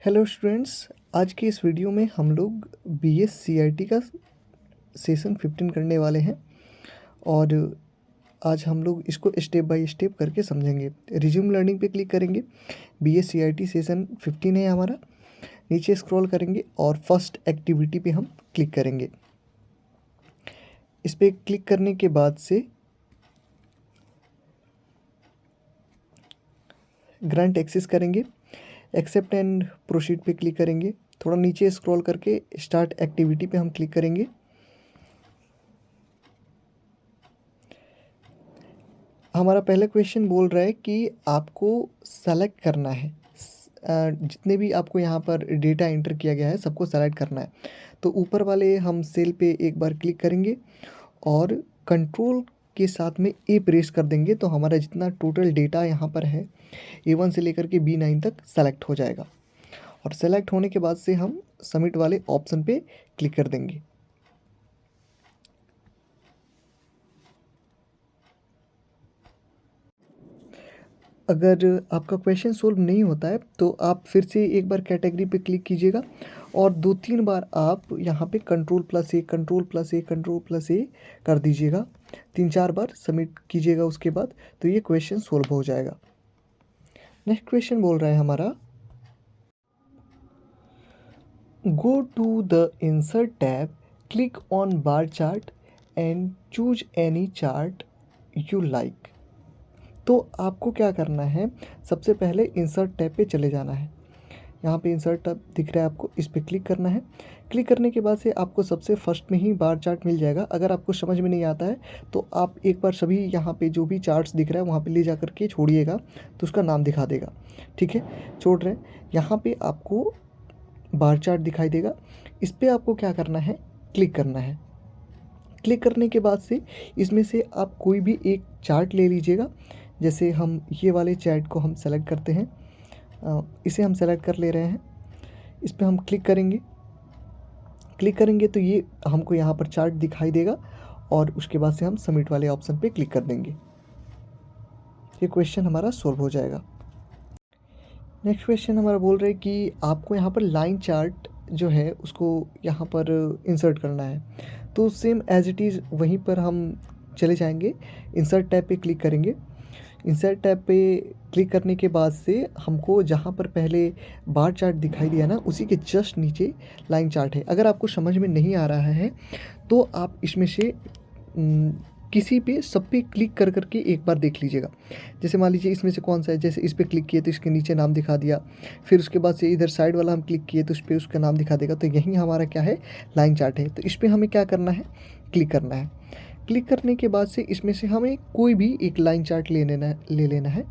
Hello students, आज के इस वीडियो में हम लोग BS CIT का सेशन 15 करने वाले हैं और आज हम लोग इसको स्टेप बाय स्टेप करके समझेंगे। रिज्यूम लर्निंग पे क्लिक करेंगे। BS CIT सेशन 15 है हमारा। नीचे स्क्रॉल करेंगे और फर्स्ट एक्टिविटी पे हम क्लिक करेंगे। इस पर क्लिक करने के बाद से ग्रांट एक्सेस करेंगे। एक्सेप्ट एंड प्रोसीड पे क्लिक करेंगे। थोड़ा नीचे स्क्रॉल करके स्टार्ट एक्टिविटी पे हम क्लिक करेंगे। हमारा पहला क्वेश्चन बोल रहा है कि आपको सेलेक्ट करना है, जितने भी आपको यहाँ पर डेटा एंटर किया गया है सबको सेलेक्ट करना है। तो ऊपर वाले हम सेल पे एक बार क्लिक करेंगे और कंट्रोल के साथ में ए प्रेस कर देंगे तो हमारा जितना टोटल डेटा यहाँ पर है A1 से लेकर के B9 तक सेलेक्ट हो जाएगा। और सेलेक्ट होने के बाद से हम सबमिट वाले ऑप्शन पे क्लिक कर देंगे। अगर आपका क्वेश्चन सोल्व नहीं होता है तो आप फिर से एक बार कैटेगरी पे क्लिक कीजिएगा और 2-3 बार आप यहाँ पे कंट्रोल+A कर दीजिएगा। 3-4 बार सबमिट कीजिएगा, उसके बाद तो ये क्वेश्चन सोल्व हो जाएगा। नेक्स्ट क्वेश्चन बोल रहा है हमारा, go to the insert tab, click on bar chart and choose any chart you like. तो आपको क्या करना है, सबसे पहले इंसर्ट टैब पे चले जाना है। यहाँ पे इंसर्ट टैब दिख रहा है आपको, इस पर क्लिक करना है। क्लिक करने के बाद से आपको सबसे फर्स्ट में ही बार चार्ट मिल जाएगा। अगर आपको समझ में नहीं आता है तो आप एक बार सभी यहाँ पे जो भी चार्ट्स दिख रहा है वहाँ पे ले जा करके छोड़िएगा तो उसका नाम दिखा देगा। ठीक है, छोड़ रहे हैं। यहाँ पे आपको बार चार्ट दिखाई देगा, इस पर आपको क्या करना है, क्लिक करना है। क्लिक करने के बाद से इसमें से आप कोई भी एक चार्ट ले लीजिएगा। जैसे हम ये वाले चार्ट को हम सेलेक्ट करते हैं, इसे हम सेलेक्ट कर ले रहे हैं। इस पर हम क्लिक करेंगे। क्लिक करेंगे तो ये हमको यहाँ पर चार्ट दिखाई देगा और उसके बाद से हम सबमिट वाले ऑप्शन पे क्लिक कर देंगे। ये क्वेश्चन हमारा सोल्व हो जाएगा। नेक्स्ट क्वेश्चन हमारा बोल रहा है कि आपको यहाँ पर लाइन चार्ट जो है उसको यहाँ पर इंसर्ट करना है। तो सेम एज इट इज़ वहीं पर हम चले जाएंगे, इंसर्ट टैब पे क्लिक करेंगे। इंसर्ट टैब पे क्लिक करने के बाद से हमको जहाँ पर पहले बार चार्ट दिखाई दिया ना, उसी के जस्ट नीचे लाइन चार्ट है। अगर आपको समझ में नहीं आ रहा है तो आप इसमें से किसी पे सब पे क्लिक कर करके एक बार देख लीजिएगा। जैसे मान लीजिए इसमें से कौन सा है, जैसे इस पर क्लिक किए तो इसके नीचे नाम दिखा दिया, फिर उसके बाद से इधर साइड वाला हम क्लिक किए तो उस पर उसका नाम दिखा देगा। तो यही हमारा क्या है, लाइन चार्ट है। तो इस पर हमें क्या करना है, क्लिक करना है। क्लिक करने के बाद से इसमें से हमें कोई भी एक लाइन चार्ट ले लेना है।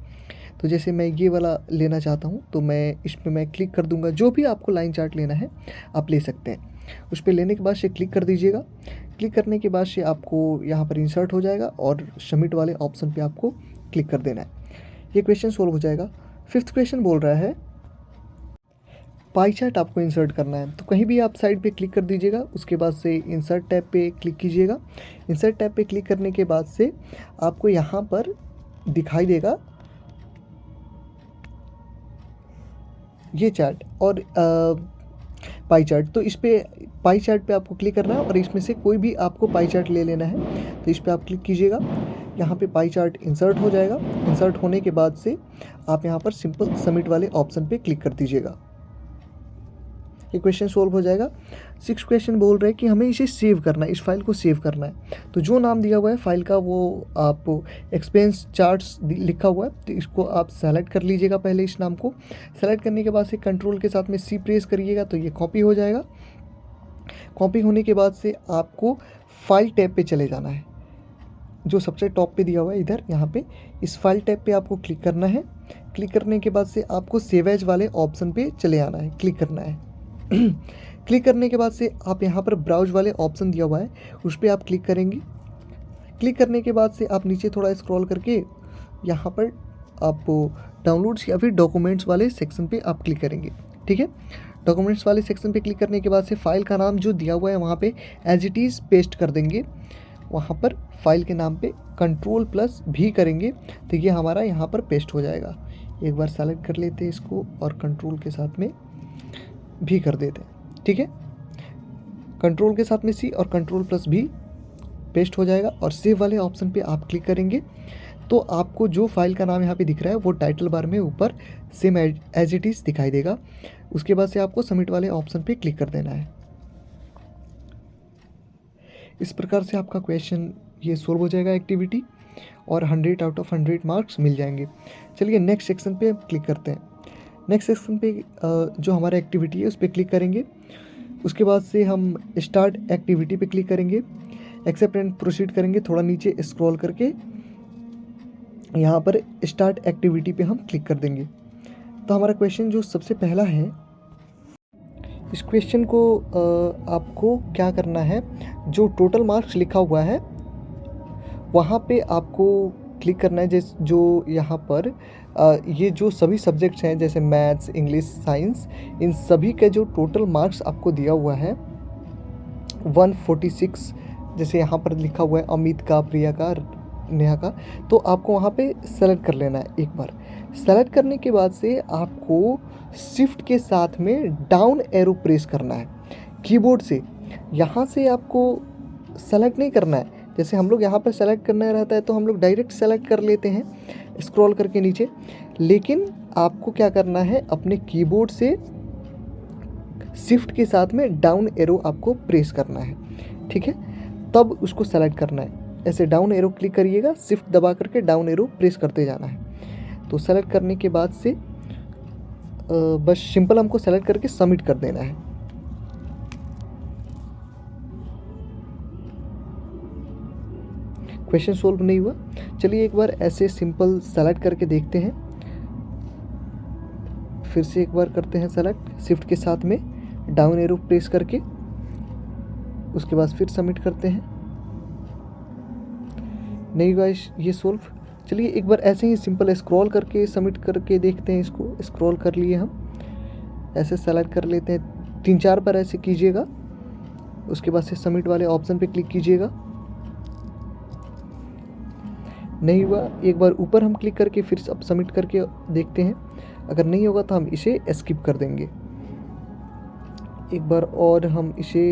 तो जैसे मैं ये वाला लेना चाहता हूँ तो मैं इस पर मैं क्लिक कर दूँगा। जो भी आपको लाइन चार्ट लेना है आप ले सकते हैं। उस पर लेने के बाद से क्लिक कर दीजिएगा। क्लिक करने के बाद से आपको यहाँ पर इंसर्ट हो जाएगा और सबमिट वाले ऑप्शन पे आपको क्लिक कर देना है। ये क्वेश्चन सोल्व हो जाएगा। 5th क्वेश्चन बोल रहा है, पाई चार्ट आपको इंसर्ट करना है। तो कहीं भी आप साइड पे क्लिक कर दीजिएगा, उसके बाद से इंसर्ट टैब पे क्लिक कीजिएगा। इंसर्ट टैब पे क्लिक करने के बाद से आपको यहाँ पर दिखाई देगा ये चार्ट और पाई चार्ट। तो इस पे पाई चार्ट पे आपको क्लिक करना है और इसमें से कोई भी आपको पाई चार्ट ले लेना है। तो इस पे आप क्लिक कीजिएगा, यहाँ पे पाई चार्ट इंसर्ट हो जाएगा। इंसर्ट होने के बाद से आप यहाँ पर सिंपल सबमिट वाले ऑप्शन पे क्लिक कर दीजिएगा। ये क्वेश्चन सोल्व हो जाएगा। 6th क्वेश्चन बोल रहे हैं कि हमें इसे सेव करना है, इस फाइल को सेव करना है। तो जो नाम दिया हुआ है फाइल का वो आप एक्सपेंस चार्ट्स लिखा हुआ है, तो इसको आप सेलेक्ट कर लीजिएगा। पहले इस नाम को सेलेक्ट करने के बाद से कंट्रोल के साथ में C प्रेस करिएगा तो ये कॉपी हो जाएगा। कॉपी होने के बाद से आपको फाइल टैब पे चले जाना है, जो सबसे टॉप पे दिया हुआ है इधर, यहाँ पे इस फाइल टैब पे आपको क्लिक करना है। क्लिक करने के बाद से आपको सेव एज वाले ऑप्शन पे चले आना है, क्लिक करना है। क्लिक करने के बाद से आप यहाँ पर ब्राउज वाले ऑप्शन दिया हुआ है उस पर आप क्लिक करेंगे। क्लिक करने के बाद से आप नीचे थोड़ा स्क्रॉल करके यहाँ पर आप डाउनलोड्स या फिर डॉक्यूमेंट्स वाले सेक्शन पे आप क्लिक करेंगे। ठीक है, डॉक्यूमेंट्स वाले सेक्शन पे क्लिक करने के बाद से फाइल का नाम जो दिया हुआ है वहाँ पे एज इट इज़ पेस्ट कर देंगे। वहाँ पर फाइल के नाम पे कंट्रोल+V करेंगे तो ये हमारा यहाँ पर पेस्ट हो जाएगा। एक बार सेलेक्ट कर लेते हैं इसको और कंट्रोल के साथ में भी कर देते हैं। ठीक है, कंट्रोल के साथ में सी और कंट्रोल प्लस भी पेस्ट हो जाएगा और सेव वाले ऑप्शन पे आप क्लिक करेंगे तो आपको जो फाइल का नाम यहाँ पे दिख रहा है वो टाइटल बार में ऊपर सेम एज इट इज़ दिखाई देगा। उसके बाद से आपको सबमिट वाले ऑप्शन पे क्लिक कर देना है। इस प्रकार से आपका क्वेश्चन ये सोल्व हो जाएगा एक्टिविटी और 100 आउट ऑफ 100 मार्क्स मिल जाएंगे। चलिए नेक्स्ट सेक्शन पे क्लिक करते हैं। नेक्स्ट सेक्शन पे जो हमारा एक्टिविटी है उस पर क्लिक करेंगे। उसके बाद से हम स्टार्ट एक्टिविटी पे क्लिक करेंगे, एक्सेप्ट एंड प्रोसीड करेंगे, थोड़ा नीचे स्क्रॉल करके यहाँ पर स्टार्ट एक्टिविटी पे हम क्लिक कर देंगे। तो हमारा क्वेश्चन जो सबसे पहला है, इस क्वेश्चन को आपको क्या करना है, जो टोटल मार्क्स लिखा हुआ है वहाँ पे आपको क्लिक करना है। जैसे जो यहाँ पर ये जो सभी सब्जेक्ट्स हैं जैसे मैथ्स, इंग्लिश, साइंस, इन सभी का जो टोटल मार्क्स आपको दिया हुआ है 146, जैसे यहाँ पर लिखा हुआ है अमित का, प्रिया का, नेहा का, तो आपको वहाँ पे सेलेक्ट कर लेना है। एक बार सेलेक्ट करने के बाद से आपको शिफ्ट के साथ में डाउन एरो प्रेस करना है कीबोर्ड से। यहाँ से आपको सेलेक्ट नहीं करना है, जैसे हम लोग यहाँ पर सेलेक्ट करना रहता है तो हम लोग डायरेक्ट सेलेक्ट कर लेते हैं स्क्रॉल करके नीचे, लेकिन आपको क्या करना है, अपने कीबोर्ड से शिफ्ट के साथ में डाउन एरो आपको प्रेस करना है। ठीक है, तब उसको सेलेक्ट करना है। ऐसे डाउन एरो क्लिक करिएगा, शिफ्ट दबा करके डाउन एरो प्रेस करते जाना है। तो सेलेक्ट करने के बाद से बस सिंपल हमको सेलेक्ट करके सबमिट कर देना है। क्वेश्चन सोल्व नहीं हुआ। चलिए एक बार ऐसे सिंपल सेलेक्ट करके देखते हैं। फिर से एक बार करते हैं सेलेक्ट शिफ्ट के साथ में डाउन एरो प्रेस करके, उसके बाद फिर सबमिट करते हैं। नहीं हुआ ये सोल्व। चलिए एक बार ऐसे ही सिंपल स्क्रॉल करके सबमिट करके देखते हैं। इसको स्क्रॉल कर लिए हम, ऐसे सेलेक्ट कर लेते हैं, 3-4 बार ऐसे कीजिएगा। उसके बाद से सबमिट वाले ऑप्शन पे क्लिक कीजिएगा। नहीं हुआ, एक बार ऊपर हम क्लिक करके फिर अब सबमिट करके देखते हैं। अगर नहीं होगा तो हम इसे स्किप कर देंगे। एक बार और हम इसे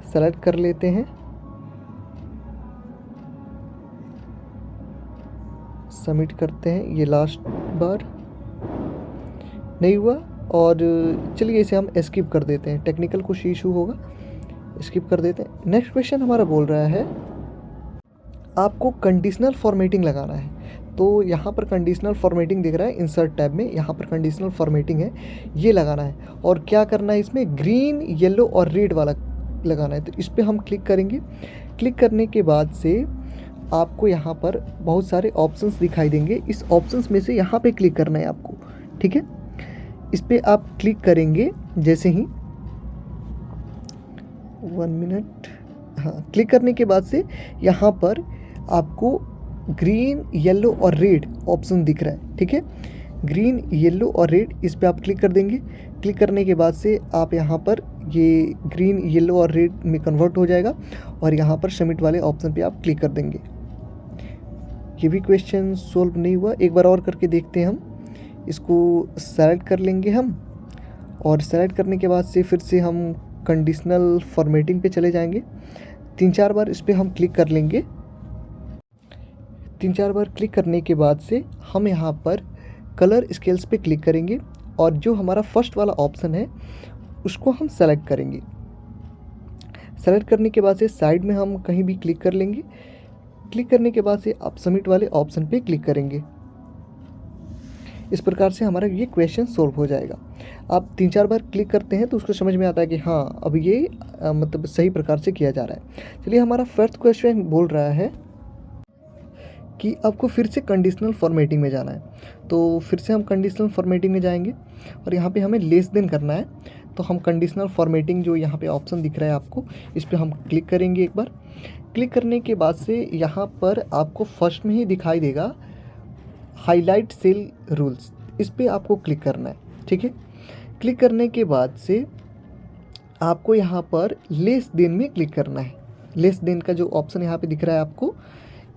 सेलेक्ट कर लेते हैं, सबमिट करते हैं। ये लास्ट बार नहीं हुआ और चलिए इसे हम स्किप कर देते हैं, टेक्निकल कुछ इशू होगा, स्किप कर देते हैं। नेक्स्ट क्वेश्चन हमारा बोल रहा है आपको कंडीशनल फॉर्मेटिंग लगाना है। तो यहाँ पर कंडीशनल फॉर्मेटिंग दिख रहा है इंसर्ट टैब में, यहाँ पर कंडीशनल फॉर्मेटिंग है, ये लगाना है। और क्या करना है, इसमें ग्रीन, येलो और रेड वाला लगाना है। तो इस पर हम क्लिक करेंगे। क्लिक करने के बाद से आपको यहाँ पर बहुत सारे ऑप्शंस दिखाई देंगे। इस ऑप्शंस में से यहाँ पे क्लिक करना है आपको। ठीक है, इस पर आप क्लिक करेंगे जैसे ही, 1 मिनट, हाँ, क्लिक करने के बाद से यहाँ पर आपको ग्रीन, येलो और रेड ऑप्शन दिख रहा है। ठीक है, ग्रीन, येलो और रेड, इस पर आप क्लिक कर देंगे। क्लिक करने के बाद से आप यहाँ पर ये ग्रीन, येलो और रेड में कन्वर्ट हो जाएगा और यहाँ पर सबमिट वाले ऑप्शन पे आप क्लिक कर देंगे। ये भी क्वेश्चन सोल्व नहीं हुआ। एक बार और करके देखते हैं हम। इसको सेलेक्ट कर लेंगे हम और सेलेक्ट करने के बाद से फिर से हम कंडीशनल फॉर्मेटिंग पे चले जाएंगे। 3-4 बार इस पर हम क्लिक कर लेंगे। 3-4 बार क्लिक करने के बाद से हम यहाँ पर कलर स्केल्स पे क्लिक करेंगे और जो हमारा फर्स्ट वाला ऑप्शन है उसको हम सेलेक्ट करेंगे। सेलेक्ट करने के बाद से साइड में हम कहीं भी क्लिक कर लेंगे। क्लिक करने के बाद से आप सबमिट वाले ऑप्शन पे क्लिक करेंगे। इस प्रकार से हमारा ये क्वेश्चन सोल्व हो जाएगा। आप 3-4 बार क्लिक करते हैं तो उसको समझ में आता है कि हाँ अब ये मतलब सही प्रकार से किया जा रहा है। चलिए हमारा फर्स्ट क्वेश्चन बोल रहा है कि आपको फिर से कंडीशनल फॉर्मेटिंग में जाना है। तो फिर से हम कंडीशनल फॉर्मेटिंग में जाएंगे और यहाँ पे हमें लेस देन करना है। तो हम कंडीशनल फॉर्मेटिंग जो यहाँ पे ऑप्शन दिख रहा है आपको, इस पर हम क्लिक करेंगे। एक बार क्लिक करने के बाद से यहाँ पर आपको फर्स्ट में ही दिखाई देगा हाईलाइट सेल रूल्स, इस पर आपको क्लिक करना है। ठीक है, क्लिक करने के बाद से आपको यहाँ पर लेस देन में क्लिक करना है। लेस देन का जो ऑप्शन यहाँ पे दिख रहा है आपको,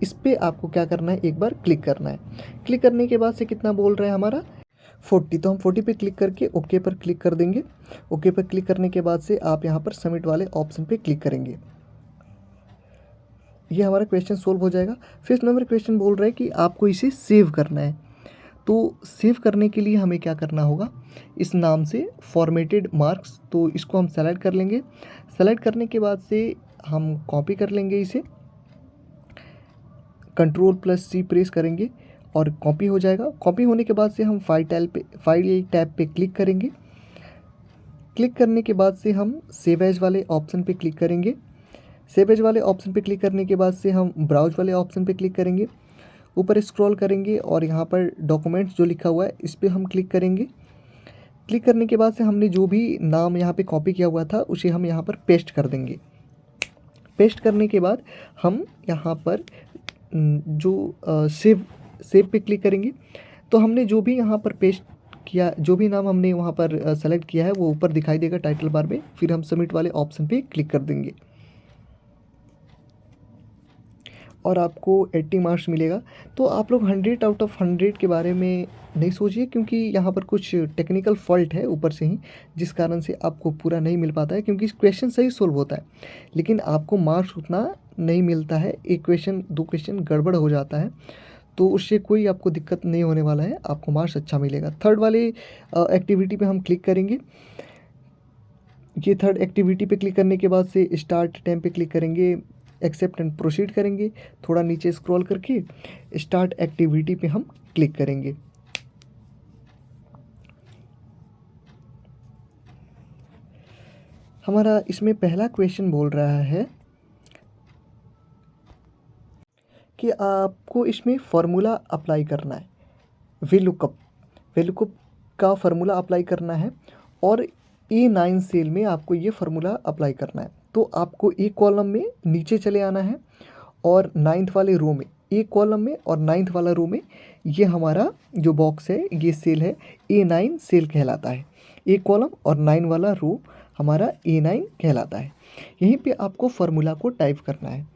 इस पर आपको क्या करना है, एक बार क्लिक करना है। क्लिक करने के बाद से कितना बोल रहा है हमारा 40, तो हम 40 पे क्लिक करके ओके पर क्लिक कर देंगे। ओके पर क्लिक करने के बाद से आप यहाँ पर सबमिट वाले ऑप्शन पे क्लिक करेंगे। ये हमारा क्वेश्चन सोल्व हो जाएगा। 5th नंबर क्वेश्चन बोल रहा है कि आपको इसे सेव करना है। तो सेव करने के लिए हमें क्या करना होगा, इस नाम से फॉर्मेटेड मार्क्स, तो इसको हम सेलेक्ट कर लेंगे। सेलेक्ट करने के बाद से हम कॉपी कर लेंगे इसे, Ctrl+C प्रेस करेंगे और कॉपी हो जाएगा। कॉपी होने के बाद से हम फाइल टैब पे क्लिक करेंगे। क्लिक करने के बाद से हम सेव एज वाले ऑप्शन पे क्लिक करेंगे। सेव एज वाले ऑप्शन पे क्लिक करने के बाद से हम ब्राउज वाले ऑप्शन पे क्लिक करेंगे। ऊपर स्क्रॉल करेंगे और यहाँ पर डॉक्यूमेंट्स जो लिखा हुआ है इस पर हम क्लिक करेंगे। क्लिक करने के बाद से हमने जो भी नाम यहाँ पे कॉपी किया हुआ था उसे हम यहाँ पर पेस्ट कर देंगे। पेस्ट करने के बाद हम यहाँ पर जो सेव पे क्लिक करेंगे। तो हमने जो भी यहाँ पर पेस्ट किया, जो भी नाम हमने वहाँ पर सेलेक्ट किया है वो ऊपर दिखाई देगा टाइटल बार में। फिर हम सबमिट वाले ऑप्शन पे क्लिक कर देंगे और आपको 80 मार्क्स मिलेगा। तो आप लोग 100 आउट ऑफ 100 के बारे में नहीं सोचिए, क्योंकि यहाँ पर कुछ टेक्निकल फॉल्ट है ऊपर से ही, जिस कारण से आपको पूरा नहीं मिल पाता है। क्योंकि क्वेश्चन सही सोल्व होता है लेकिन आपको मार्क्स उतना नहीं मिलता है। एक क्वेश्चन 2 क्वेश्चन गड़बड़ हो जाता है, तो उससे कोई आपको दिक्कत नहीं होने वाला है, आपको मार्क्स अच्छा मिलेगा। थर्ड वाले एक्टिविटी पे हम क्लिक करेंगे। ये थर्ड एक्टिविटी पे क्लिक करने के बाद से स्टार्ट टाइम पे क्लिक करेंगे, एक्सेप्ट एंड प्रोसीड करेंगे। थोड़ा नीचे स्क्रॉल करके स्टार्ट एक्टिविटी पे हम क्लिक करेंगे। हमारा इसमें पहला क्वेश्चन बोल रहा है कि आपको इसमें फार्मूला अप्लाई करना है, वी लुकअप का फार्मूला अप्लाई करना है और A9 सेल में आपको ये फार्मूला अप्लाई करना है। तो आपको एक कॉलम में नीचे चले आना है और 9th वाले रो में, एक कॉलम में और 9th वाला रो में, ये हमारा जो बॉक्स है ये सेल है, A9 सेल कहलाता है। एक कॉलम और 9 वाला रो हमारा A9 कहलाता है। यहीं पे आपको फार्मूला को टाइप करना है।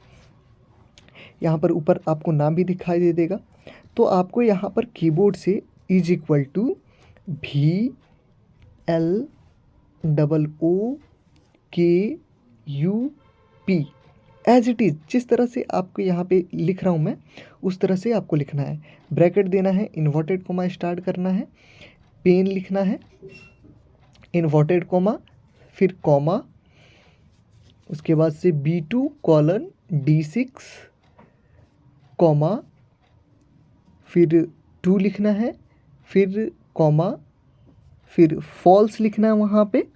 यहाँ पर ऊपर आपको नाम भी दिखाई दे देगा। तो आपको यहाँ पर कीबोर्ड से VLOOKUP एज इट इज़, जिस तरह से आपको यहाँ पे लिख रहा हूँ मैं उस तरह से आपको लिखना है। ब्रैकेट देना है, इन्वर्टेड कोमा स्टार्ट करना है, पेन लिखना है, इन्वर्टेड कोमा, फिर कॉमा, उसके बाद से B2:D6 कॉमा, फिर 2 लिखना है, फिर कॉमा, फिर फॉल्स लिखना है वहाँ पे,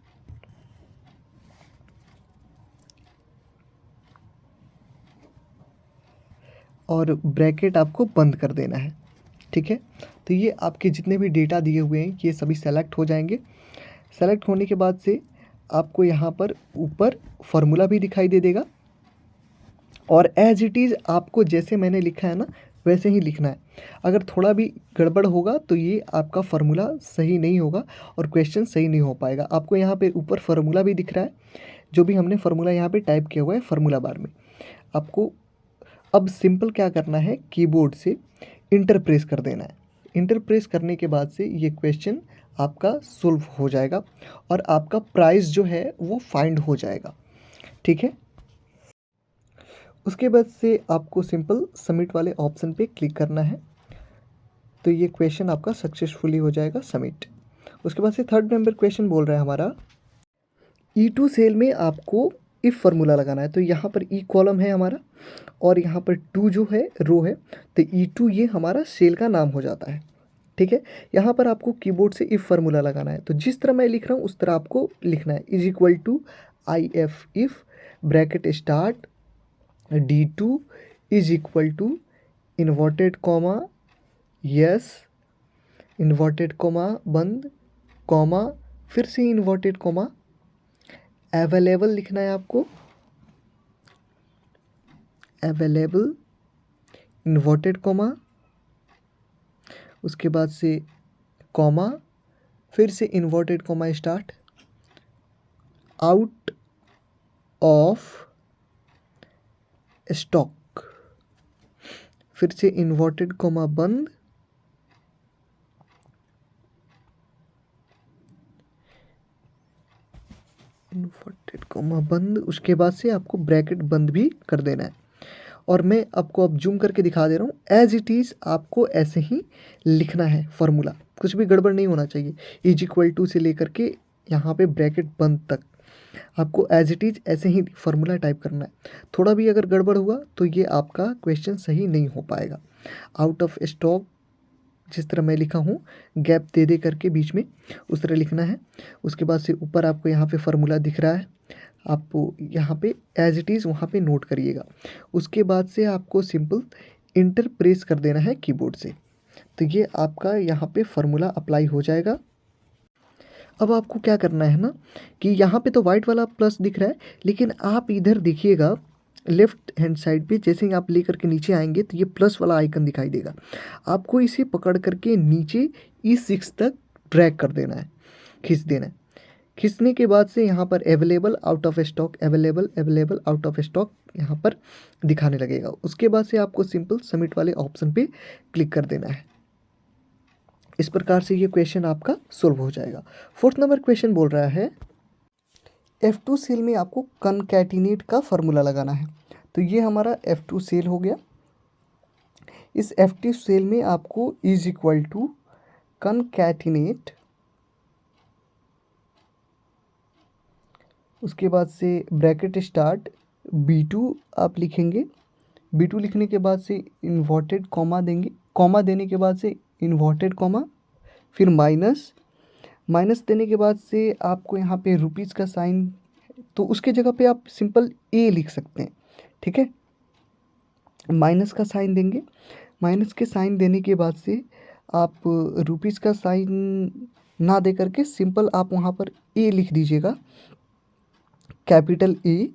और ब्रैकेट आपको बंद कर देना है। ठीक है, तो ये आपके जितने भी डेटा दिए हुए हैं ये सभी सेलेक्ट हो जाएंगे। सेलेक्ट होने के बाद से आपको यहाँ पर ऊपर फार्मूला भी दिखाई दे देगा और एज इट इज़ आपको जैसे मैंने लिखा है ना वैसे ही लिखना है। अगर थोड़ा भी गड़बड़ होगा तो ये आपका फार्मूला सही नहीं होगा और क्वेश्चन सही नहीं हो पाएगा। आपको यहाँ पे ऊपर फार्मूला भी दिख रहा है, जो भी हमने फार्मूला यहाँ पे टाइप किया हुआ है फार्मूला बार में। आपको अब सिंपल क्या करना है, कीबोर्ड से इंटर प्रेस कर देना है। इंटर प्रेस करने के बाद से ये क्वेश्चन आपका सोल्व हो जाएगा और आपका प्राइस जो है वो फाइंड हो जाएगा। ठीक है, उसके बाद से आपको सिंपल सबमिट वाले ऑप्शन पे क्लिक करना है, तो ये क्वेश्चन आपका सक्सेसफुली हो जाएगा सबमिट। उसके बाद से थर्ड नंबर क्वेश्चन बोल रहा है हमारा E2 सेल में आपको इफ फार्मूला लगाना है। तो यहाँ पर ई कॉलम है हमारा और यहाँ पर 2 जो है रो है, तो E2 ये हमारा सेल का नाम हो जाता है। ठीक है, यहाँ पर आपको कीबोर्ड से इफ फार्मूला लगाना है। तो जिस तरह मैं लिख रहा हूँ उस तरह आपको लिखना है, =IF if bracket start D2 inverted comma yes, inverted comma बंद, कॉमा, फिर से इन्वर्टेड कॉमा, अवेलेबल लिखना है आपको, अवेलेबल, इन्वर्टेड कॉमा, उसके बाद से कॉमा, फिर से inverted comma start, out of stock, फिर से इन्वर्टेड कॉमा बंद, इन्वर्टेड कॉमा बंद, उसके बाद से आपको ब्रैकेट बंद भी कर देना है। और मैं आपको अब जूम करके दिखा दे रहा हूँ, एज इट इज़ आपको ऐसे ही लिखना है फार्मूला, कुछ भी गड़बड़ नहीं होना चाहिए। इज इक्वल टू से लेकर के यहाँ पे ब्रैकेट बंद तक आपको एज इट इज़ ऐसे ही फार्मूला टाइप करना है। थोड़ा भी अगर गड़बड़ हुआ तो ये आपका क्वेश्चन सही नहीं हो पाएगा। आउट ऑफ स्टॉक जिस तरह मैं लिखा हूँ, गैप दे दे करके बीच में उस तरह लिखना है। उसके बाद से ऊपर आपको यहाँ पे फार्मूला दिख रहा है, आपको यहाँ पे एज इट इज़ वहाँ पे नोट करिएगा। उसके बाद से आपको सिंपल इंटर प्रेस कर देना है कीबोर्ड से, तो ये आपका यहाँ पे फार्मूला अप्लाई हो जाएगा। अब आपको क्या करना है ना कि यहाँ पे तो वाइट वाला प्लस दिख रहा है, लेकिन आप इधर देखिएगा लेफ्ट हैंड साइड पे, जैसे ही आप लेकर के नीचे आएंगे तो ये प्लस वाला आइकन दिखाई देगा। आपको इसे पकड़ करके नीचे E6 तक ड्रैग कर देना है, खींच देना है। खींचने के बाद से यहाँ पर available out of stock, available available out of stock यहाँ पर दिखाने लगेगा। उसके बाद से आपको सिंपल सबमिट वाले ऑप्शन पे क्लिक कर देना है। इस प्रकार से ये क्वेश्चन आपका सोल्व हो जाएगा। फोर्थ नंबर क्वेश्चन बोल रहा है F2 सेल में आपको कनकैटिनेट का फार्मूला लगाना है। तो ये हमारा F2 सेल हो गया। इस F2 सेल में आपको इज इक्वल टू कनकैटिनेट, उसके बाद से ब्रैकेट स्टार्ट B2 आप लिखेंगे। B2 लिखने के बाद से इन्वर्टेड कॉमा देंगे, कॉमा देने के बाद से इन्वर्टेड कॉमा, फिर माइनस, माइनस देने के बाद से आपको यहाँ पे रुपीज़ का साइन, तो उसके जगह पे आप सिंपल ए लिख सकते हैं, ठीक है। माइनस का साइन देंगे, माइनस के साइन देने के बाद से आप रुपीज़ का साइन ना दे करके सिंपल आप वहाँ पर ए लिख दीजिएगा, capital A.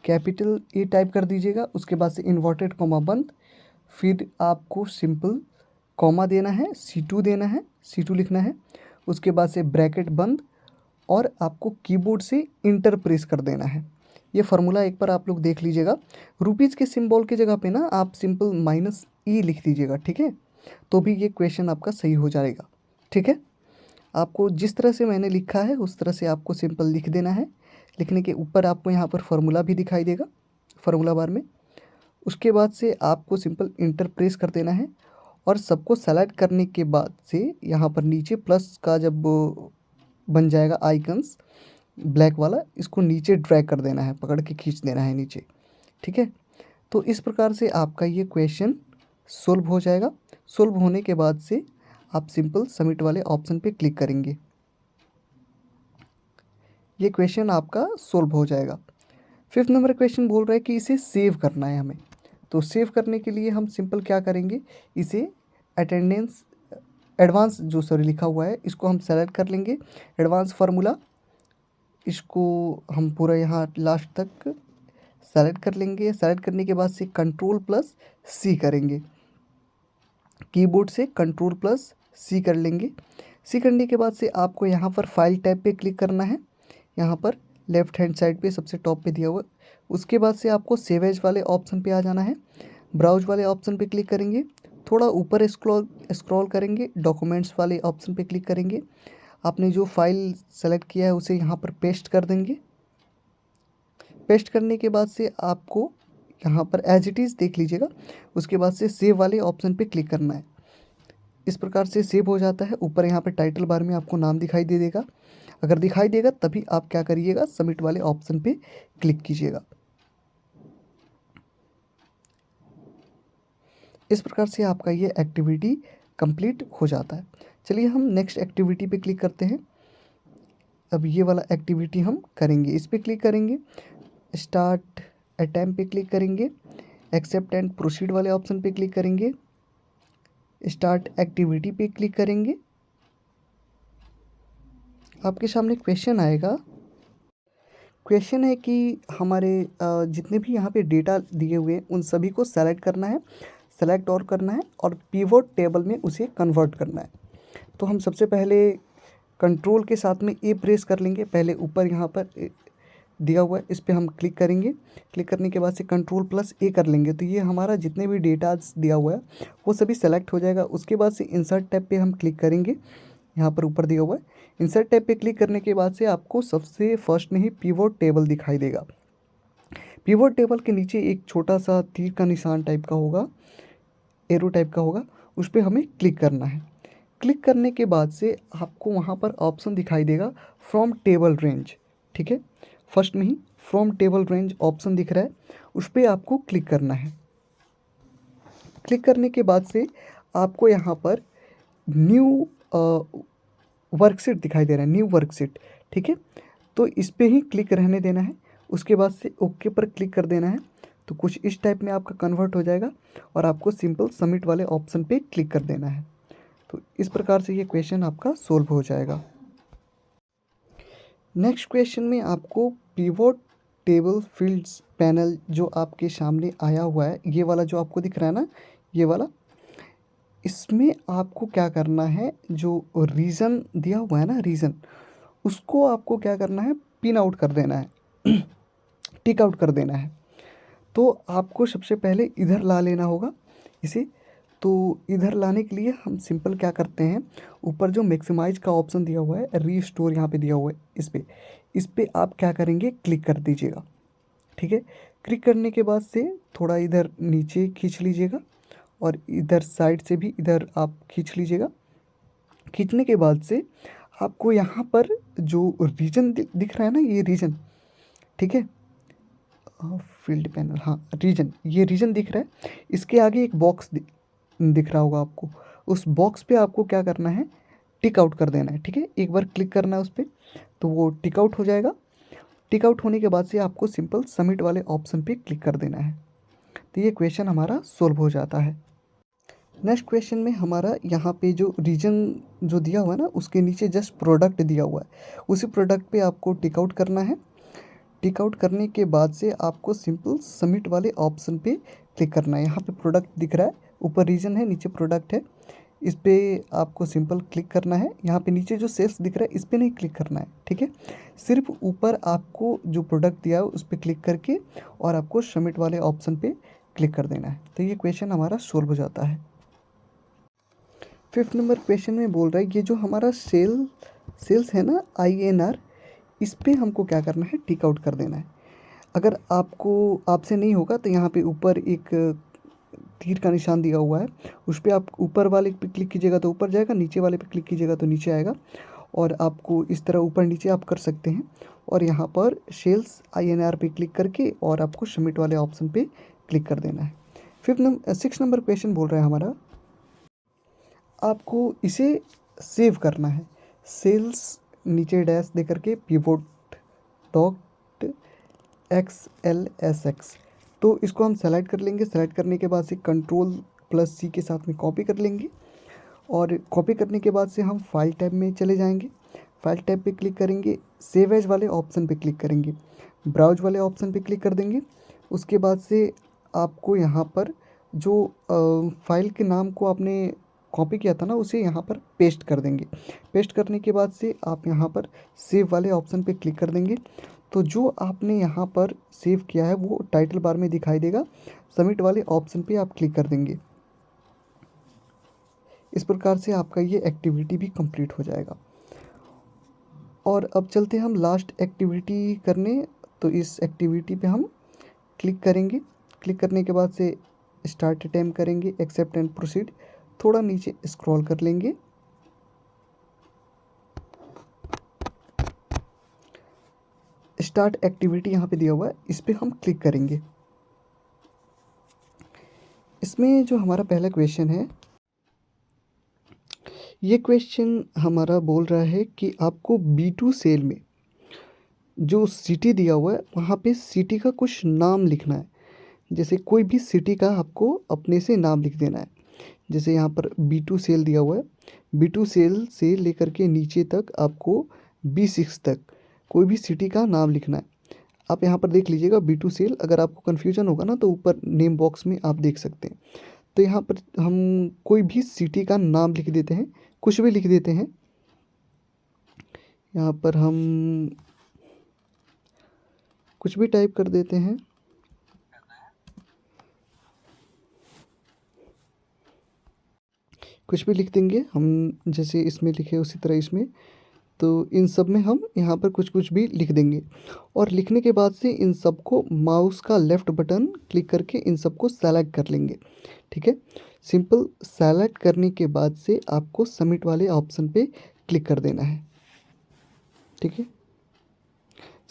Capital A type कर दीजिएगा। उसके बाद से इन्वर्टेड कॉमा बंद, फिर आपको सिंपल कॉमा देना है, C2 देना है, C2 लिखना है। उसके बाद से ब्रैकेट बंद और आपको कीबोर्ड से इंटर प्रेस कर देना है। ये फार्मूला एक बार आप लोग देख लीजिएगा। रुपीज़ के सिंबल के जगह पे ना आप सिंपल माइनस ई लिख दीजिएगा, ठीक है, तो भी ये क्वेश्चन आपका सही हो जाएगा, ठीक है। आपको जिस तरह से मैंने लिखा है उस तरह से आपको सिंपल लिख देना है। लिखने के ऊपर आपको यहाँ पर फार्मूला भी दिखाई देगा फार्मूला बार में। उसके बाद से आपको सिंपल इंटर प्रेस कर देना है और सबको सेलेक्ट करने के बाद से यहाँ पर नीचे प्लस का जब बन जाएगा आइकन्स ब्लैक वाला, इसको नीचे ड्रैग कर देना है, पकड़ के खींच देना है नीचे, ठीक है। तो इस प्रकार से आपका ये क्वेश्चन सोल्व हो जाएगा। सोल्व होने के बाद से आप सिंपल सबमिट वाले ऑप्शन पे क्लिक करेंगे, ये क्वेश्चन आपका सोल्व हो जाएगा। फिफ्थ नंबर क्वेश्चन बोल रहा है कि इसे सेव करना है हमें। तो सेव करने के लिए हम सिंपल क्या करेंगे, इसे अटेंडेंस एडवांस जो सॉरी लिखा हुआ है इसको हम सेलेक्ट कर लेंगे, एडवांस फार्मूला, इसको हम पूरा यहाँ लास्ट तक सेलेक्ट कर लेंगे। सेलेक्ट करने के बाद से Ctrl+C करेंगे, कीबोर्ड से Ctrl+C कर लेंगे। सी करने के बाद से आपको यहाँ पर फाइल टैब पे क्लिक करना है, यहाँ पर लेफ्ट हैंड साइड पे सबसे टॉप पे दिया हुआ। उसके बाद से आपको सेव एज वाले ऑप्शन पे आ जाना है, ब्राउज वाले ऑप्शन पे क्लिक करेंगे, थोड़ा ऊपर स्क्रॉल करेंगे, डॉक्यूमेंट्स वाले ऑप्शन पे क्लिक करेंगे। आपने जो फाइल सेलेक्ट किया है उसे यहाँ पर पेस्ट कर देंगे। पेस्ट करने के बाद से आपको यहाँ पर एज इट इज़ देख लीजिएगा। उसके बाद से सेव वाले ऑप्शन पे क्लिक करना है। इस प्रकार से सेव हो जाता है। ऊपर यहाँ पे टाइटल बार में आपको नाम दिखाई दे देगा, अगर दिखाई देगा तभी आप क्या करिएगा, सबमिट वाले ऑप्शन पे क्लिक कीजिएगा। इस प्रकार से आपका ये एक्टिविटी कंप्लीट हो जाता है। चलिए हम नेक्स्ट एक्टिविटी पे क्लिक करते हैं। अब ये वाला एक्टिविटी हम करेंगे, इस पर क्लिक करेंगे, स्टार्ट अटैम्प्ट पे क्लिक करेंगे, एक्सेप्ट एंड प्रोसीड वाले ऑप्शन पे क्लिक करेंगे, स्टार्ट एक्टिविटी पे क्लिक करेंगे। आपके सामने क्वेश्चन आएगा। क्वेश्चन है कि हमारे जितने भी यहाँ पे डेटा दिए हुए हैं उन सभी को सेलेक्ट करना है, सेलेक्ट और करना है और पिवोट टेबल में उसे कन्वर्ट करना है। तो हम सबसे पहले कंट्रोल के साथ में ए प्रेस कर लेंगे, पहले ऊपर यहाँ पर दिया हुआ है, इस पर हम क्लिक करेंगे। क्लिक करने के बाद से Ctrl+A कर लेंगे तो ये हमारा जितने भी डेटाज दिया हुआ है वो सभी सेलेक्ट हो जाएगा। उसके बाद से इंसर्ट टैब पे हम क्लिक करेंगे, यहाँ पर ऊपर दिया हुआ है। इंसर्ट टैब पे क्लिक करने के बाद से आपको सबसे फर्स्ट में ही पिवोट टेबल दिखाई देगा। पिवोट टेबल के नीचे एक छोटा सा तीर का निशान टाइप का होगा, एरो टाइप का होगा, उस पर हमें क्लिक करना है। क्लिक करने के बाद से आपको वहाँ पर ऑप्शन दिखाई देगा फ्रॉम टेबल रेंज, ठीक है। फर्स्ट में ही फ्रॉम टेबल रेंज ऑप्शन दिख रहा है, उस पर आपको क्लिक करना है। क्लिक करने के बाद से आपको यहाँ पर न्यू वर्कशीट दिखाई दे रहा है, न्यू वर्कशीट, ठीक है। तो इस पर ही क्लिक रहने देना है। उसके बाद से ओके पर क्लिक कर देना है। तो कुछ इस टाइप में आपका कन्वर्ट हो जाएगा और आपको सिंपल सबमिट वाले ऑप्शन पे क्लिक कर देना है। तो इस प्रकार से ये क्वेश्चन आपका सोल्व हो जाएगा। नेक्स्ट क्वेश्चन में आपको पिवोट टेबल फील्ड्स पैनल जो आपके सामने आया हुआ है, ये वाला जो आपको दिख रहा है ना, ये वाला, इसमें आपको क्या करना है, जो रीज़न दिया हुआ है ना, रीज़न, उसको आपको क्या करना है, पिन आउट कर देना है, टिक आउट कर देना है। तो आपको सबसे पहले इधर ला लेना होगा इसे। तो इधर लाने के लिए हम सिंपल क्या करते हैं, ऊपर जो मैक्सिमाइज का ऑप्शन दिया हुआ है, रीस्टोर यहाँ पे दिया हुआ है, इस पे आप क्या करेंगे, क्लिक कर दीजिएगा, ठीक है। क्लिक करने के बाद से थोड़ा इधर नीचे खींच लीजिएगा और इधर साइड से भी इधर आप खींच लीजिएगा। खींचने के बाद से आपको यहाँ पर जो रीजन दिख रहा है ना, ये रीजन, ठीक है, फील्ड पैनल, हाँ रीजन, ये रीजन दिख रहा है। इसके आगे एक बॉक्स दिख रहा होगा आपको, उस बॉक्स पे आपको क्या करना है, टिक आउट कर देना है, ठीक है। एक बार क्लिक करना है उस पर, तो वो टिक आउट हो जाएगा। टिक आउट होने के बाद से आपको सिंपल सबमिट वाले ऑप्शन पे क्लिक कर देना है। तो ये क्वेश्चन हमारा सोल्व हो जाता है। नेक्स्ट क्वेश्चन में हमारा यहाँ पे जो रीजन जो दिया हुआ है ना, उसके नीचे जस्ट प्रोडक्ट दिया हुआ है, उसी प्रोडक्ट पे आपको टिक आउट करना है। टिक आउट करने के बाद से आपको सिंपल सबमिट वाले ऑप्शन पे क्लिक करना है। यहाँ पे प्रोडक्ट दिख रहा है, ऊपर रीजन है, नीचे प्रोडक्ट है, इस पर आपको सिंपल क्लिक करना है। यहाँ पे नीचे जो सेल्स दिख रहा है, इस पर नहीं क्लिक करना है, ठीक है। सिर्फ ऊपर आपको जो प्रोडक्ट दिया है उस पर क्लिक करके और आपको सबमिट वाले ऑप्शन पे क्लिक कर देना है। तो ये क्वेश्चन हमारा सोल्व हो जाता है। 5th नंबर क्वेश्चन में बोल रहा है, ये जो हमारा सेल्स है ना, INR, इस पे हमको क्या करना है, टिक आउट कर देना है। अगर आपसे नहीं होगा तो यहाँ पे ऊपर एक तीर का निशान दिया हुआ है, उस पर आप ऊपर वाले पे क्लिक कीजिएगा तो ऊपर जाएगा, नीचे वाले पे क्लिक कीजिएगा तो नीचे आएगा। और आपको इस तरह ऊपर नीचे आप कर सकते हैं। और यहाँ पर सेल्स INR पे क्लिक करके और आपको सबमिट वाले ऑप्शन पे क्लिक कर देना है। 6 नंबर क्वेश्चन बोल रहा है हमारा, आपको इसे सेव करना है। सेल्स नीचे डैश दे करके पिवोट डॉट XLSX, तो इसको हम सेलेक्ट कर लेंगे। सेलेक्ट करने के बाद से Ctrl+C के साथ में कॉपी कर लेंगे और कॉपी करने के बाद से हम फाइल टैब में चले जाएंगे। फाइल टैब पे क्लिक करेंगे, सेव एज वाले ऑप्शन पे क्लिक करेंगे, ब्राउज वाले ऑप्शन पे क्लिक कर देंगे। उसके बाद से आपको यहाँ पर जो फाइल के नाम को आपने कॉपी किया था ना, उसे यहाँ पर पेस्ट कर देंगे। पेस्ट करने के बाद से आप यहाँ पर सेव वाले ऑप्शन पे क्लिक कर देंगे। तो जो आपने यहाँ पर सेव किया है वो टाइटल बार में दिखाई देगा। सबमिट वाले ऑप्शन पे आप क्लिक कर देंगे। इस प्रकार से आपका ये एक्टिविटी भी कंप्लीट हो जाएगा। और अब चलते हैं हम लास्ट एक्टिविटी करने। तो इस एक्टिविटी पे हम क्लिक करेंगे। क्लिक करने के बाद से स्टार्ट अटेम्प्ट करेंगे, एक्सेप्ट एंड प्रोसीड, थोड़ा नीचे स्क्रॉल कर लेंगे। स्टार्ट एक्टिविटी यहाँ पे दिया हुआ है, इस पे हम क्लिक करेंगे। इसमें जो हमारा पहला क्वेश्चन है, ये क्वेश्चन हमारा बोल रहा है कि आपको B2 सेल में जो सिटी दिया हुआ है वहाँ पे सिटी का कुछ नाम लिखना है। जैसे कोई भी सिटी का आपको अपने से नाम लिख देना है। जैसे यहाँ पर B2 सेल दिया हुआ है, B2 सेल से लेकर के नीचे तक आपको B6 तक कोई भी सिटी का नाम लिखना है। आप यहाँ पर देख लीजिएगा B2 सेल, अगर आपको कन्फ्यूजन होगा ना तो ऊपर नेम बॉक्स में आप देख सकते हैं। तो यहाँ पर हम कोई भी सिटी का नाम लिख देते हैं, कुछ भी लिख देते हैं। यहाँ पर हम कुछ भी टाइप कर देते हैं। कुछ भी लिख देंगे हम, जैसे इसमें लिखे उसी तरह इसमें। तो इन सब में हम यहाँ पर कुछ कुछ भी लिख देंगे और लिखने के बाद से इन सबको माउस का लेफ़्ट बटन क्लिक करके इन सबको सेलेक्ट कर लेंगे। ठीक है, सिंपल सेलेक्ट करने के बाद से आपको सबमिट वाले ऑप्शन पे क्लिक कर देना है। ठीक है,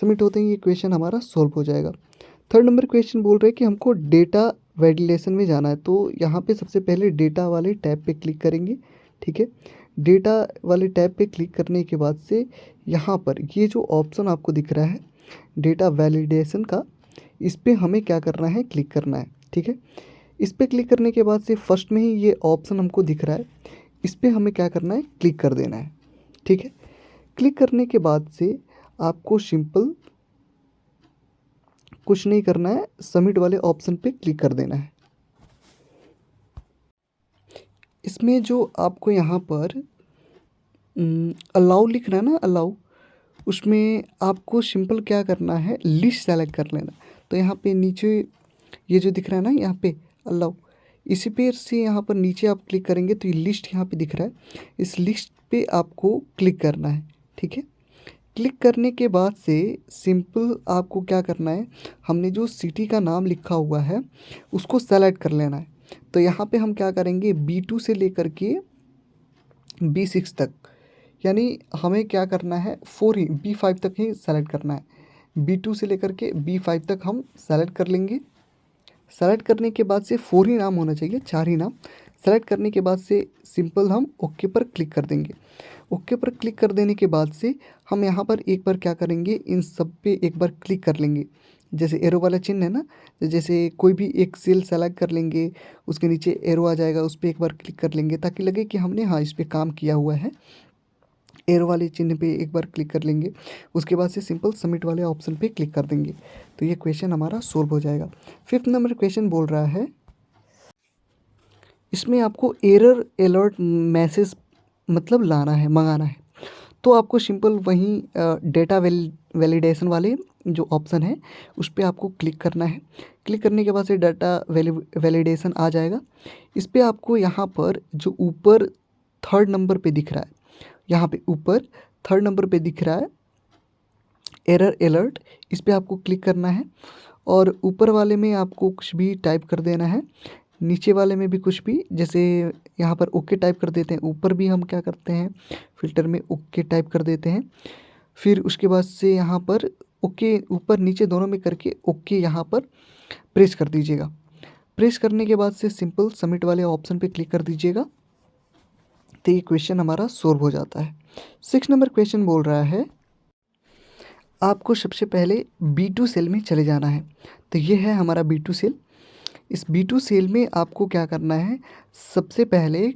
सबमिट होते ही ये क्वेश्चन हमारा सॉल्व हो जाएगा। थर्ड नंबर क्वेश्चन बोल रहे हैं कि हमको डेटा वैलिडेशन में जाना है। तो यहाँ पे सबसे पहले डेटा वाले टैब पे क्लिक करेंगे। ठीक है, डेटा वाले टैब पे क्लिक करने के बाद से यहाँ पर ये जो ऑप्शन आपको दिख रहा है डेटा वैलिडेशन का, इस पर हमें क्या करना है, क्लिक करना है। ठीक है, इस पर क्लिक करने के बाद से फर्स्ट में ही ये ऑप्शन हमको दिख रहा है, इस पर हमें क्या करना है, क्लिक कर देना है। ठीक है, क्लिक करने के बाद से आपको सिंपल कुछ नहीं करना है, सबमिट वाले ऑप्शन पे क्लिक कर देना है। इसमें जो आपको यहाँ पर अलाउ लिख रहा है ना, अलाउ, उसमें आपको सिंपल क्या करना है, लिस्ट सेलेक्ट कर लेना। तो यहाँ पे नीचे ये जो दिख रहा है ना, यहाँ पे अलाउ, इसी पे से यहाँ पर नीचे आप क्लिक करेंगे तो ये लिस्ट यहाँ पे दिख रहा है, इस लिस्ट पे आपको क्लिक करना है। ठीक है, क्लिक करने के बाद से सिंपल आपको क्या करना है, हमने जो सिटी का नाम लिखा हुआ है उसको सेलेक्ट कर लेना है। तो यहाँ पे हम क्या करेंगे, B2 से लेकर के B6 तक, यानी हमें क्या करना है, B5 तक ही सेलेक्ट करना है। B2 से लेकर के B5 तक हम सेलेक्ट कर लेंगे। सेलेक्ट करने के बाद से 4 ही नाम होना चाहिए, 4 ही नाम। सेलेक्ट करने के बाद से सिंपल हम ओके पर क्लिक कर देंगे। ओके पर क्लिक कर देने के बाद से हम यहाँ पर एक बार क्या करेंगे, इन सब पे एक बार क्लिक कर लेंगे। जैसे एरो वाला चिन्ह है ना, तो जैसे कोई भी एक सेल सेलेक्ट कर लेंगे, उसके नीचे एरो आ जाएगा, उस पर एक बार क्लिक कर लेंगे ताकि लगे कि हमने हाँ इस पर काम किया हुआ है। एरो वाले चिन्ह पे एक बार क्लिक कर लेंगे, उसके बाद से सिंपल सबमिट वाले ऑप्शन पे क्लिक कर देंगे। तो ये क्वेश्चन हमारा सोल्व हो जाएगा। फिफ्थ नंबर क्वेश्चन बोल रहा है, इसमें आपको एरर अलर्ट मैसेज मतलब लाना है, मंगाना है। तो आपको सिंपल वहीं डेटा वैलिडेशन वाले जो ऑप्शन है उस पर आपको क्लिक करना है। क्लिक करने के बाद से डाटा वैलिडेशन आ जाएगा। इस पर आपको यहाँ पर जो ऊपर थर्ड नंबर पे दिख रहा है, यहाँ पे ऊपर थर्ड नंबर पे दिख रहा है एरर अलर्ट, इस पर आपको क्लिक करना है और ऊपर वाले में आपको कुछ भी टाइप कर देना है, नीचे वाले में भी कुछ भी, जैसे यहाँ पर ओके टाइप कर देते हैं, ऊपर भी हम क्या करते हैं, फ़िल्टर में ओके टाइप कर देते हैं। फिर उसके बाद से यहाँ पर ओके ऊपर नीचे दोनों में करके ओके यहाँ पर प्रेस कर दीजिएगा। प्रेस करने के बाद से सिंपल सबमिट वाले ऑप्शन पे क्लिक कर दीजिएगा। तो ये क्वेश्चन हमारा सोल्व हो जाता है। 6 नंबर क्वेश्चन बोल रहा है, आपको सबसे पहले B2 सेल में चले जाना है। तो ये है हमारा B2 सेल। इस B2 सेल में आपको क्या करना है, सबसे पहले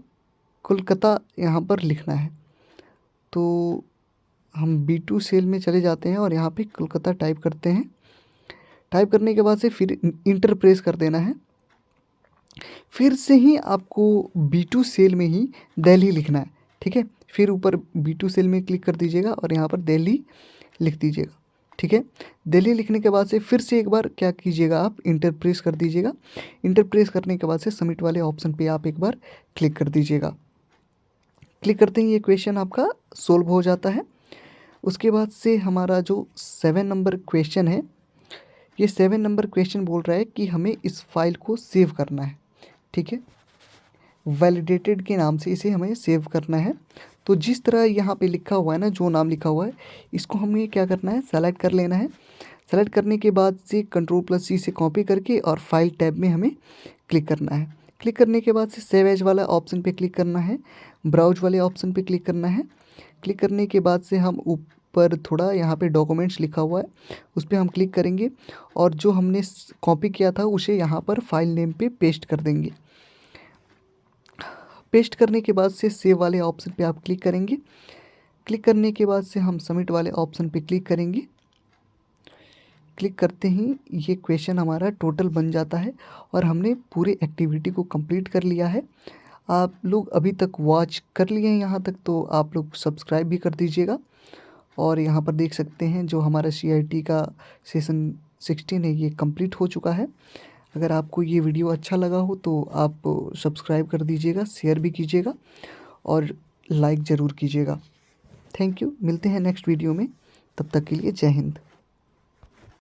कोलकाता यहाँ पर लिखना है। तो हम B2 सेल में चले जाते हैं और यहाँ पे कोलकाता टाइप करते हैं। टाइप करने के बाद से फिर इंटर प्रेस कर देना है। फिर से ही आपको B2 सेल में ही दिल्ली लिखना है। ठीक है, फिर ऊपर B2 सेल में क्लिक कर दीजिएगा और यहाँ पर दिल्ली लिख दीजिएगा। ठीक है, दिल्ली लिखने के बाद से फिर से एक बार क्या कीजिएगा, आप इंटर प्रेस कर दीजिएगा। इंटर प्रेस करने के बाद से सबमिट वाले ऑप्शन पे आप एक बार क्लिक कर दीजिएगा। क्लिक करते ही ये क्वेश्चन आपका सोल्व हो जाता है। उसके बाद से हमारा जो 7 नंबर क्वेश्चन है, ये 7 नंबर क्वेश्चन बोल रहा है कि हमें इस फाइल को सेव करना है। ठीक है, वैलिडेटेड के नाम से इसे हमें सेव करना है। तो जिस तरह यहाँ पे लिखा हुआ है ना, जो नाम लिखा हुआ है, इसको हमें क्या करना है, सेलेक्ट कर लेना है। सेलेक्ट करने के बाद से Ctrl+C से कॉपी करके और फाइल टैब में हमें क्लिक करना है। क्लिक करने के बाद से सेव एज वाला ऑप्शन पे क्लिक करना है, ब्राउज वाले ऑप्शन पे क्लिक करना है। क्लिक करने के बाद से हम ऊपर थोड़ा यहाँ पे डॉक्यूमेंट्स लिखा हुआ है उस पर हम क्लिक करेंगे और जो हमने कॉपी किया था उसे यहाँ पर फाइल नेम पे पेस्ट कर देंगे। पेस्ट करने के बाद से सेव वाले ऑप्शन पे आप क्लिक करेंगे। क्लिक करने के बाद से हम सबमिट वाले ऑप्शन पे क्लिक करेंगे। क्लिक करते ही ये क्वेश्चन हमारा टोटल बन जाता है और हमने पूरे एक्टिविटी को कंप्लीट कर लिया है। आप लोग अभी तक वॉच कर लिए हैं यहाँ तक, तो आप लोग सब्सक्राइब भी कर दीजिएगा। और यहाँ पर देख सकते हैं जो हमारा CIT का सेशन 16 है ये कंप्लीट हो चुका है। अगर आपको ये वीडियो अच्छा लगा हो तो आप सब्सक्राइब कर दीजिएगा, शेयर भी कीजिएगा और लाइक ज़रूर कीजिएगा। थैंक यू, मिलते हैं नेक्स्ट वीडियो में, तब तक के लिए जय हिंद।